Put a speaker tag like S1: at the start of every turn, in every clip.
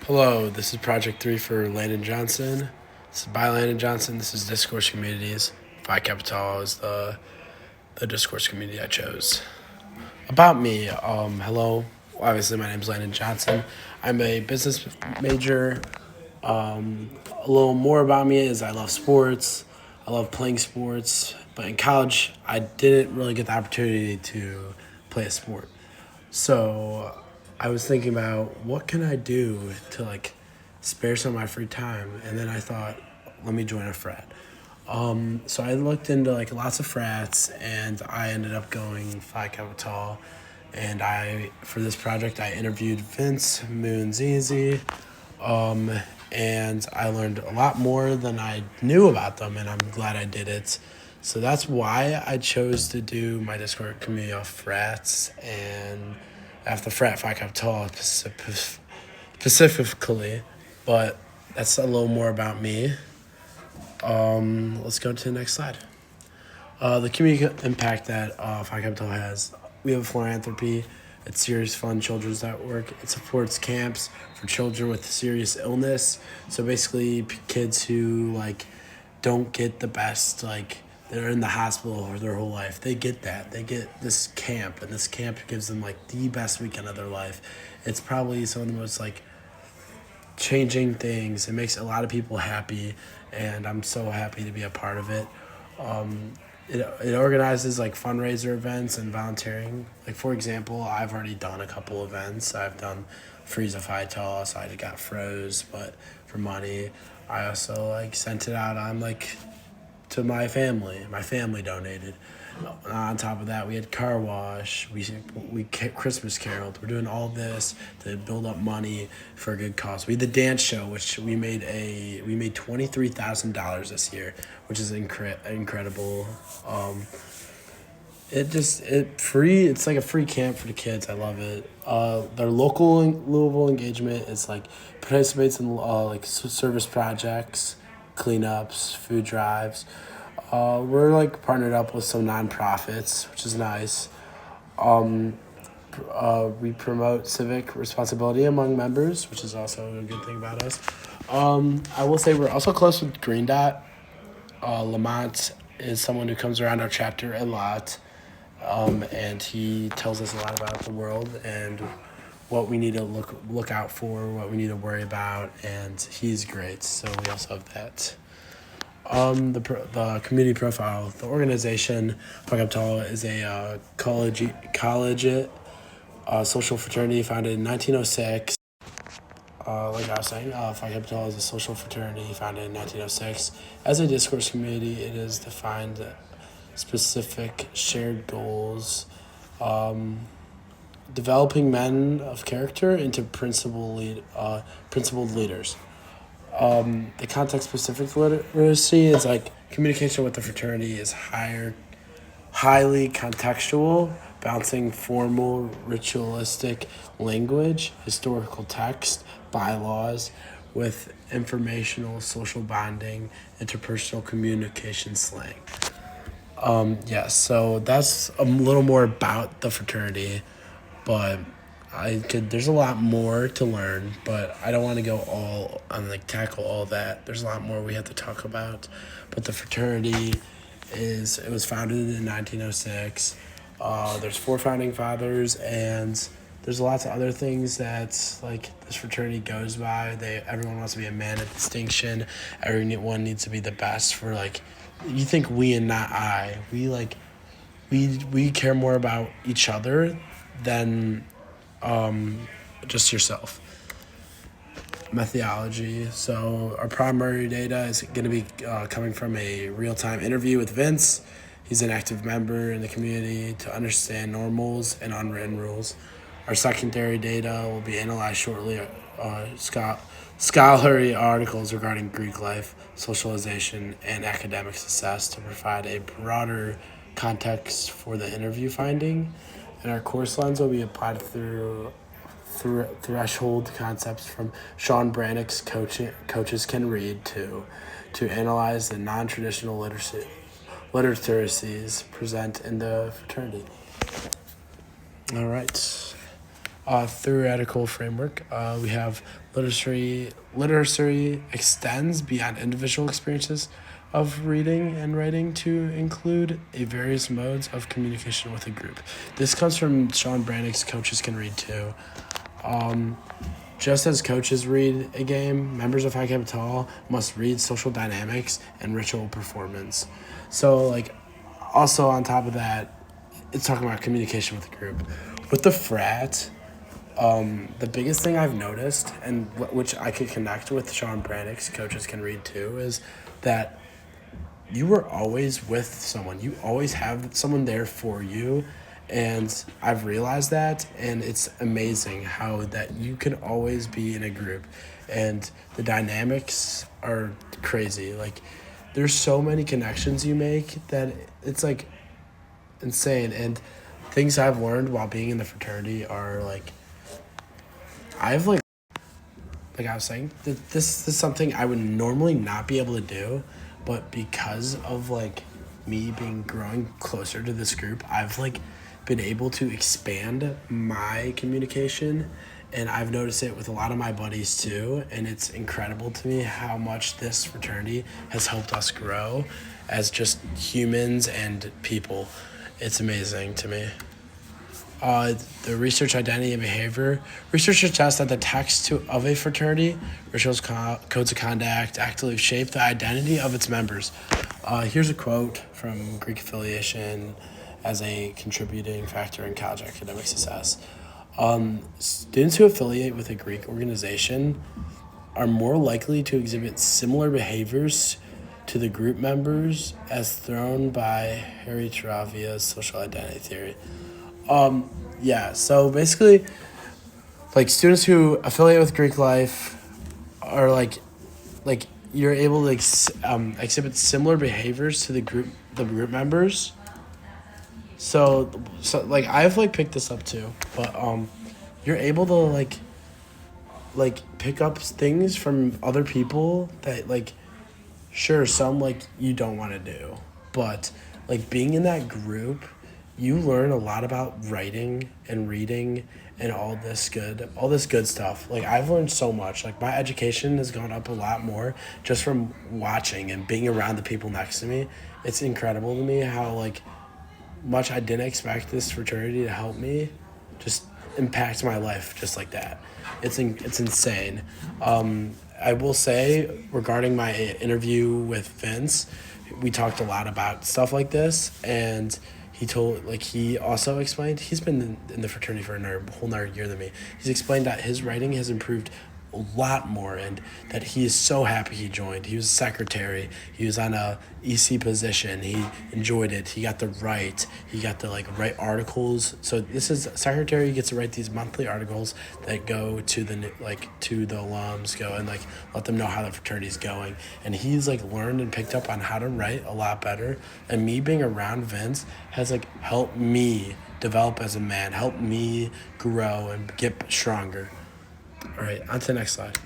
S1: Hello, this is Project 3 for Landon Johnson. This is by Landon Johnson. This is Discourse Communities. Phi Capital is the discourse community I chose. About me, hello. Obviously, my name is Landon Johnson. I'm a business major. A little more about me is I love sports. I love playing sports. But in college, I didn't really get the opportunity to play a sport. So I was thinking about what can I do to spare some of my free time, and then I thought, let me join a frat. So I looked into lots of frats, and I ended up going Phi Capital. And I for this project I interviewed Vince Moonzizi, and I learned a lot more than I knew about them, and I'm glad I did it. So that's why I chose to do my Discord community of frats, and after frat Phi Capital specifically. But that's a little more about me. Let's go to the next slide. The community impact that Phi Capital has. We have a philanthropy. It's Serious Fund Children's Network. It supports camps for children with serious illness. So basically, kids who don't get the best, they're in the hospital or their whole life. They get that. They get this camp, and this camp gives them the best weekend of their life. It's probably some of the most changing things. It makes a lot of people happy, and I'm so happy to be a part of it. It organizes fundraiser events and volunteering. For example, I've already done a couple events. I've done Freeze a Phi Toss. I got froze, but for money. I also sent it out on to my family. My family donated. On top of that, we had car wash. We Christmas caroled. We're doing all this to build up money for a good cause. We had the dance show, which we made $23,000 this year, which is incredible. It's like a free camp for the kids. I love it. Their local Louisville engagement is participates in service projects, cleanups, food drives. We're partnered up with some nonprofits, which is nice. We promote civic responsibility among members, which is also a good thing about us. I will say we're also close with Green Dot. Lamont is someone who comes around our chapter a lot, and he tells us a lot about the world and what we need to look out for, what we need to worry about, and he's great. So we also have that. The community profile. The organization Phi Capital is a collegiate social fraternity founded in 1906. Like I was saying, Phi Capital is a social fraternity founded in 1906. As a discourse community, it is defined specific shared goals, developing men of character into principled leaders. The context-specific literacy is communication with the fraternity is highly contextual, balancing formal, ritualistic language, historical text, bylaws, with informational, social bonding, interpersonal communication slang. So that's a little more about the fraternity, but there's a lot more to learn, but I don't want to go all on tackle all that. There's a lot more we have to talk about, but the fraternity it was founded in 1906. There's 4 founding fathers, and there's lots of other things that this fraternity goes by. Everyone wants to be a man of distinction. Everyone needs to be the best for you think we and not I. We care more about each other than just yourself. Methodology. So our primary data is going to be coming from a real-time interview with Vince. He's an active member in the community to understand normals and unwritten rules. Our secondary data will be analyzed shortly. Scholarly articles regarding Greek life, socialization, and academic success to provide a broader context for the interview finding. And our course lens will be applied through threshold concepts from Sean Brannick's Coaches Can Read to analyze the non-traditional literacies present in the fraternity. All right. theoretical framework. We have literacy. Literacy extends beyond individual experiences of reading and writing to include a various modes of communication with a group. This comes from Sean Brannick's Coaches Can Read Too. Just as coaches read a game, members of Phi Kappa Tau must read social dynamics and ritual performance. So, like, also on top of that, it's talking about communication with the group. With the frat, the biggest thing I've noticed, and which I could connect with Sean Brannick's Coaches Can Read Too, is that you are always with someone. You always have someone there for you. And I've realized that, and it's amazing how that you can always be in a group, and the dynamics are crazy. Like, there's so many connections you make that it's like insane. And things I've learned while being in the fraternity are like, I've like I was saying, this is something I would normally not be able to do, but because of like me being growing closer to this group, I've like been able to expand my communication, and I've noticed it with a lot of my buddies too, and it's incredible to me how much this fraternity has helped us grow as just humans and people. It's amazing to me. The research, identity, and behavior. Research suggests that the text of a fraternity, rituals, codes of conduct, actively shape the identity of its members. Here's a quote from Greek affiliation as a contributing factor in college academic success. Students who affiliate with a Greek organization are more likely to exhibit similar behaviors to the group members as thrown by Harry Taravia's social identity theory. So basically, like, students who affiliate with Greek life are like you're able to exhibit similar behaviors to the group members. So like I've like picked this up too, but you're able to like pick up things from other people that like, sure, some like you don't want to do, but like being in that group, you learn a lot about writing and reading and all this good stuff. Like, I've learned so much. Like, my education has gone up a lot more just from watching and being around the people next to me. It's incredible to me how like much I didn't expect this fraternity to help me just impact my life just like that. It's insane. I will say, regarding my interview with Vince, we talked a lot about stuff like this, and he also explained, he's been in the fraternity for a whole nother year than me. He's explained that his writing has improved a lot more, and that he is so happy he joined. He was a secretary. He was on a EC position. He enjoyed it. He got to write. He got to write articles. So this is secretary. He gets to write these monthly articles that go to the alums, go and let them know how the fraternity is going. And he's learned and picked up on how to write a lot better. And me being around Vince has helped me develop as a man, helped me grow and get stronger. All right, on to the next slide.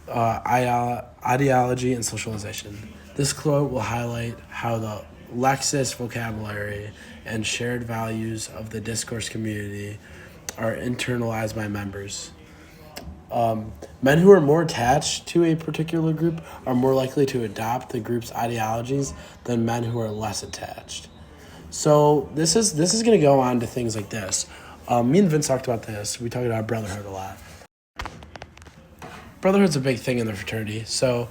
S1: Ideology and socialization. This quote will highlight how the Lexis vocabulary and shared values of the discourse community are internalized by members. Men who are more attached to a particular group are more likely to adopt the group's ideologies than men who are less attached. So this is going to go on to things like this. Me and Vince talked about this. We talked about brotherhood a lot. Brotherhood's a big thing in the fraternity. So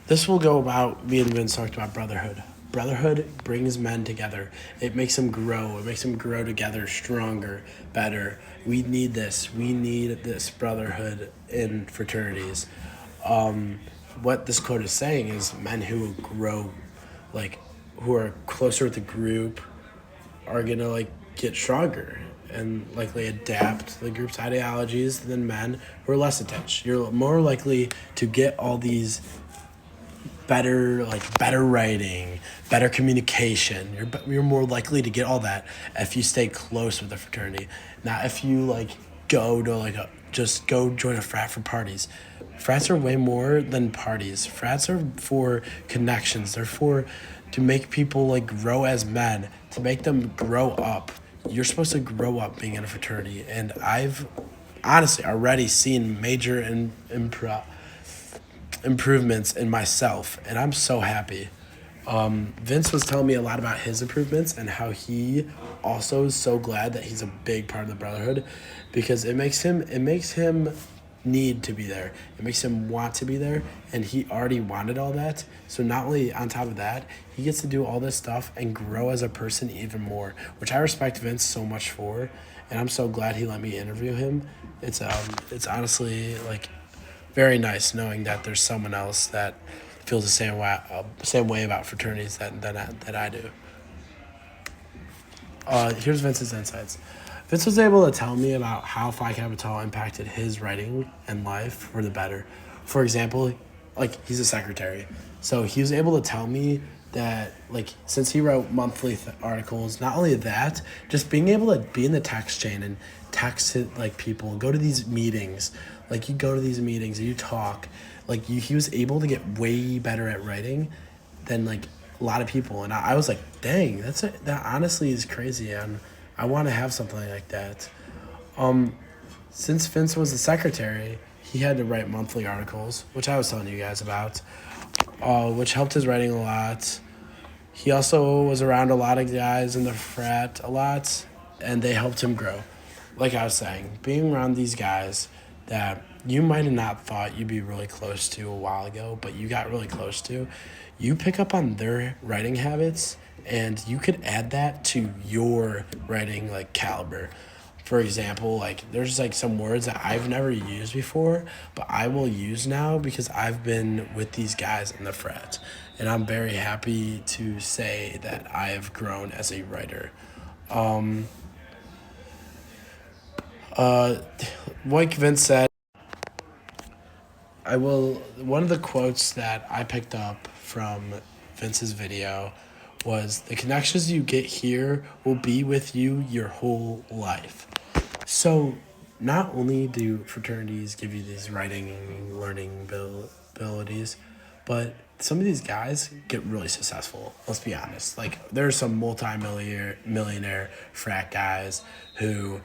S1: this will go about, me and Vince talked about brotherhood. Brotherhood brings men together. It makes them grow. It makes them grow together, stronger, better. We need this. We need this brotherhood in fraternities. What this quote is saying is men who grow, who are closer with the group are going to get stronger and likely adapt the group's ideologies than men who are less attached. You're more likely to get all these better writing, better communication. You're more likely to get all that if you stay close with the fraternity. Not if you go to just go join a frat for parties. Frats are way more than parties. Frats are for connections. They're for to make people grow as men, to make them grow up, you're supposed to grow up being in a fraternity, and I've honestly already seen major improvements in myself, and I'm so happy. Vince was telling me a lot about his improvements and how he also is so glad that he's a big part of the brotherhood, because it makes him need to be there. It makes him want to be there, and he already wanted all that. So not only on top of that, he gets to do all this stuff and grow as a person even more, which I respect Vince so much for, and I'm so glad he let me interview him. It's honestly like very nice knowing that there's someone else that feels the same way about fraternities that I do. Here's Vince's insights. Vince was able to tell me about how Phi Kappa Tau impacted his writing and life for the better. For example, like he's a secretary, so he was able to tell me that like since he wrote monthly articles, not only that, just being able to be in the text chain and text it, like people, go to these meetings, like you go to these meetings and you talk, like he was able to get way better at writing than like a lot of people, and I was like, dang, that honestly is crazy, and I want to have something like that. Since Vince was the secretary, he had to write monthly articles, which I was telling you guys about, which helped his writing a lot. He also was around a lot of guys in the frat a lot, and they helped him grow. Like I was saying, being around these guys that you might have not thought you'd be really close to a while ago, but you got really close to, you pick up on their writing habits, and you could add that to your writing like caliber. For example, like there's like some words that I've never used before, but I will use now because I've been with these guys in the frat. And I'm very happy to say that I have grown as a writer. Like Vince said, one of the quotes that I picked up from Vince's video was, the connections you get here will be with you your whole life. So, not only do fraternities give you these writing and learning abilities, but some of these guys get really successful. Let's be honest. Like, there's some millionaire frat guys who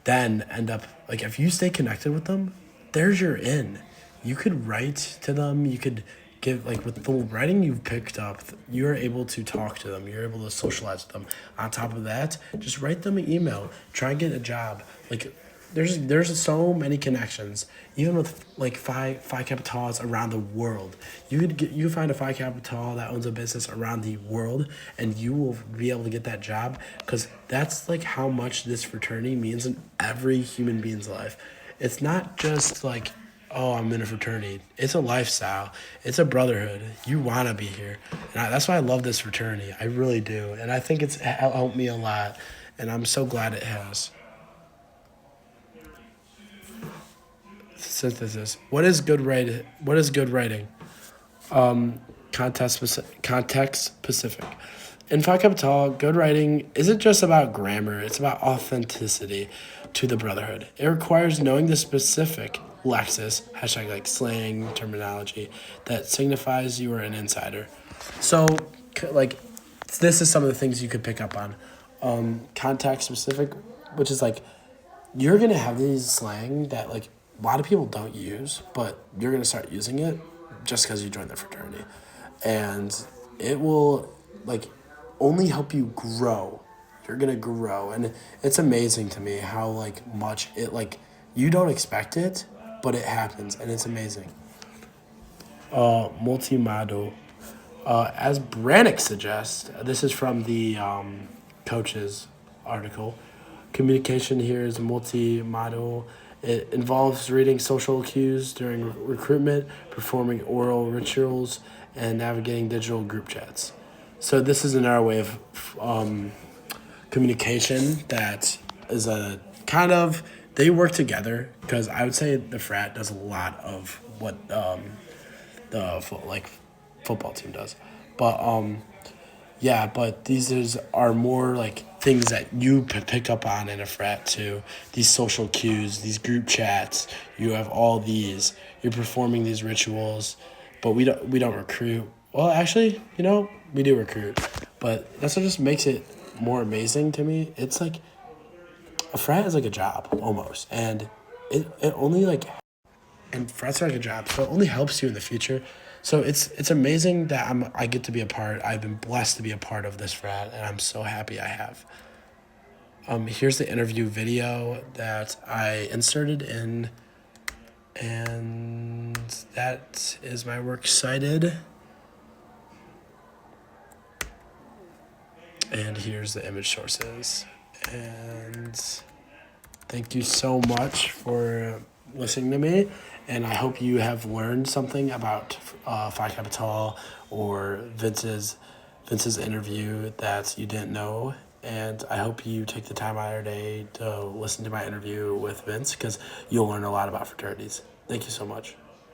S1: then end up, like, if you stay connected with them, there's your in. You could write to them. You could give, like, with the writing you've picked up, you're able to talk to them. You're able to socialize with them. On top of that, just write them an email. Try and get a job. Like, there's so many connections, even with like Phi Kappa Taus around the world. You find a Phi Kappa Tau that owns a business around the world, and you will be able to get that job, because that's like how much this fraternity means in every human being's life. It's not just like, oh, I'm in a fraternity. It's a lifestyle. It's a brotherhood. You want to be here, and that's why I love this fraternity. I really do, and I think it's helped me a lot, and I'm so glad it has. Synthesis. What is good writing? What is good writing? Context specific. In Phi Kappa Tau, good writing isn't just about grammar, it's about authenticity to the brotherhood. It requires knowing the specific lexis, hashtag like slang terminology, that signifies you are an insider. So, like, this is some of the things you could pick up on. Context specific, which is like, you're going to have these slang that, like, a lot of people don't use, but you're going to start using it just because you joined the fraternity. And it will, like, only help you grow. You're going to grow. And it's amazing to me how, like, much it, like, you don't expect it, but it happens. And it's amazing. Multimodal. As Brannick suggests, this is from the coach's article. Communication here is multimodal. It involves reading social cues during recruitment, performing oral rituals, and navigating digital group chats. So this is another way of communication that is a kind of, they work together, because I would say the frat does a lot of what the football team does. But yeah, but are more like things that you pick up on in a frat too. These social cues, these group chats. You have all these. You're performing these rituals, but we don't recruit. Well, actually, we do recruit, but that's what just makes it more amazing to me. It's like a frat is like a job almost, and it only like and frats are like a job, so it only helps you in the future. So it's amazing that I get to be a part. I've been blessed to be a part of this frat, and I'm so happy I have. Here's the interview video that I inserted in, and that is my works cited. And here's the image sources. And thank you so much for listening to me. And I hope you have learned something about Phi Capital or Vince's interview that you didn't know. And I hope you take the time out of your day to listen to my interview with Vince, because you'll learn a lot about fraternities. Thank you so much.